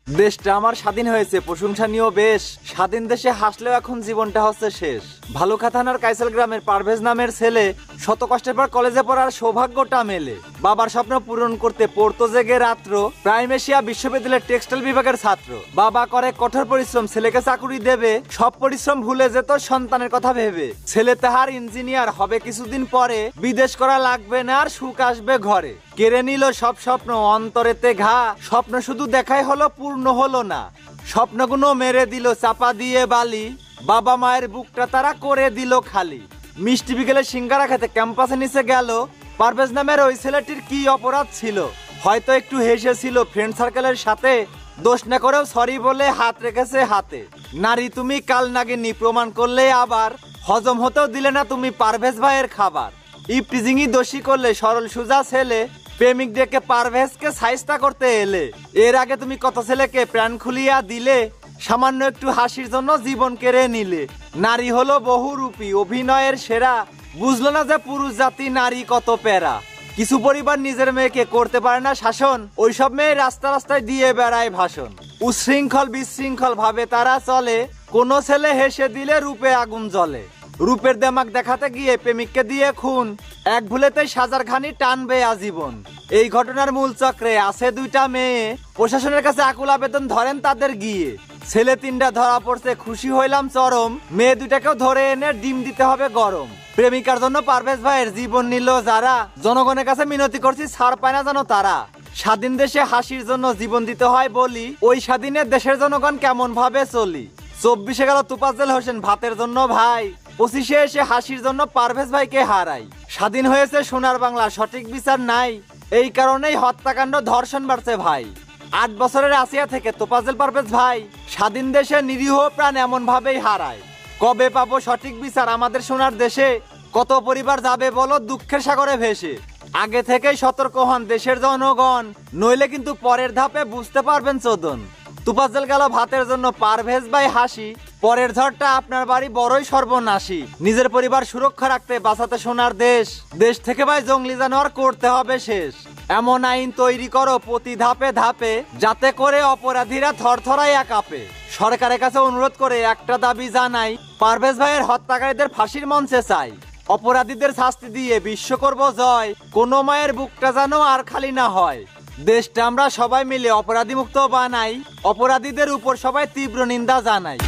দেশটা আমার স্বাধীন হয়েছে প্রশংসনীয় বেশ। স্বাধীন দেশে হাসলেও এখন জীবনটা হচ্ছে শেষ। ভালুকা থানার কাইসাল গ্রামের পারভেজ নামের ছেলে শত কষ্টের পর কলেজে পড়ার সৌভাগ্যটা মেলে। বাবার স্বপ্ন পূরণ করতে পড়তো জেগে রাত্র, প্রাইম এশিয়া বিশ্ববিদ্যালয়ের টেক্সটাইল বিভাগের ছাত্র। বাবা করে কঠোর পরিশ্রম, ছেলেকে চাকুরি দেবে, সব পরিশ্রম ভুলে যেত সন্তানের কথা ভেবে। ছেলে তাহার ইঞ্জিনিয়ার হবে কিছুদিন পরে, বিদেশ করা লাগবে না আর সুখ আসবে ঘরে। কেড়ে নিল সব স্বপ্ন অন্তরেতে ঘা, স্বপ্ন শুধু দেখাই হলো পূর্ণ হলো না। স্বপ্নগুলো মেরে দিল চাপা দিয়ে বালি, বাবা মায়ের বুকটা তারা করে দিল খালি। মিষ্টি বিকেলে সিঙ্গারা খেতে ক্যাম্পাসে নিচে গেল, পারভেজ নামের ওই ছেলেটির কি অপরাধ ছিল? হয়তো একটু হেসেছিল ফ্রেন্ড সার্কেলের সাথে, দোষ না করেও সরি বলে হাত রেখেছে হাতে। নারী তুমি কাল নাগিনী প্রমাণ করলে আবার, হজম হতেও দিলে না তুমি পারভেজ ভাইয়ের খাবার। ইপটিজিংই দোষী করলে সরল সুজা ছেলে, প্রেমিক ডেকে পারভেজকে সাইস্তা করতে এলে। এর আগে তুমি কত ছেলেকে প্রাণ খুলিয়া দিলে, সামান্য একটু হাসির জন্য জীবন কেড়ে নিলে। নারী হলো বহুরূপী অভিনয়ের সেরা, বুঝলো না যে পুরুষ জাতি নারী কত প্যারা। কিছু পরিবার নিজের মেয়েকে করতে পারে না শাসন, ওইসব মেয়ে রাস্তা রাস্তায় দিয়ে বেড়ায় ভাষণ। উশৃঙ্খল বিশৃঙ্খল ভাবে তারা চলে, কোনো ছেলে হেসে দিলে রূপে আগুন জ্বলে। রূপের দেমাক দেখাতে গিয়ে প্রেমিককে দিয়ে খুন, এক ভুলেতেই সাজার ঘানি টানবে আজীবন। এই ঘটনার মূল চক্রে আছে দুইটা মেয়ে, প্রশাসনের কাছে আকুল আবেদন ধরেন তাদের গিয়ে। ছেলে তিনটা ধরা পড়ছে খুশি হইলাম চরম, মেয়ে দুইটাকেও ধরে এনে ডিম দিতে হবে গরম। প্রেমিকার জন্য পারভেজ ভাইয়ের জীবন নিল যারা, জনগণের কাছে মিনতি করছি ছাড় পায় না যেন তারা। স্বাধীন দেশে হাসির জন্য জীবন দিতে হয় বলি, ওই স্বাধীনে দেশের জনগণ কেমন ভাবে চলি। 24-এ গেল তোফাজ্জল হোসেন ভাতের জন্য ভাই, 25-এ এসে হাসির জন্য পারভেজ ভাইকে হারাই। স্বাধীন হয়েছে সোনার বাংলা, সঠিক বিচার নাই, এই কারণেই হত্যাকাণ্ড ধর্ষণ বাড়ছে ভাই। 8 বছরের আসিয়া থেকে তোফাজ্জল পারভেজ ভাই, স্বাধীন দেশে নিরীহ প্রাণ এমন ভাবেই হারায়। কবে পাবো সঠিক বিচার আমাদের সোনার দেশে? কত পরিবার যাবে বলো দুঃখের সাগরে ভেসে? আগে থেকেই সতর্ক হন দেশের জনগণ, নইলে কিন্তু পরের ধাপে বুঝতে পারবেন চোদন। তোফাজ্জল গেল ভাতের জন্য, পারভেজ ভাই হাসি, পরের ঝড়টা আপনার বাড়ি বড়ই সর্বনাশী। নিজের পরিবার সুরক্ষা রাখতে বাঁচাতে সোনার দেশ, দেশ থেকে ভাই জঙ্গলি জানোয়ার করতে হবে শেষ। এমন আইন তৈরি করো প্রতি ধাপে ধাপে, যাতে করে অপরাধীরা থরথরাইয়া কাঁপে। সরকারের কাছে অনুরোধ করে একটা দাবি জানাই, পারভেজ ভাইয়ের হত্যাকারীদের ফাঁসির মঞ্চে চাই। অপরাধীদের শাস্তি দিয়ে বিশ্ব করব জয়, কোনো মায়ের বুকটা যেন আর খালি না হয়। দেশটা আমরা সবাই মিলে অপরাধী মুক্ত বানাই, অপরাধীদের উপর সবাই তীব্র নিন্দা জানাই।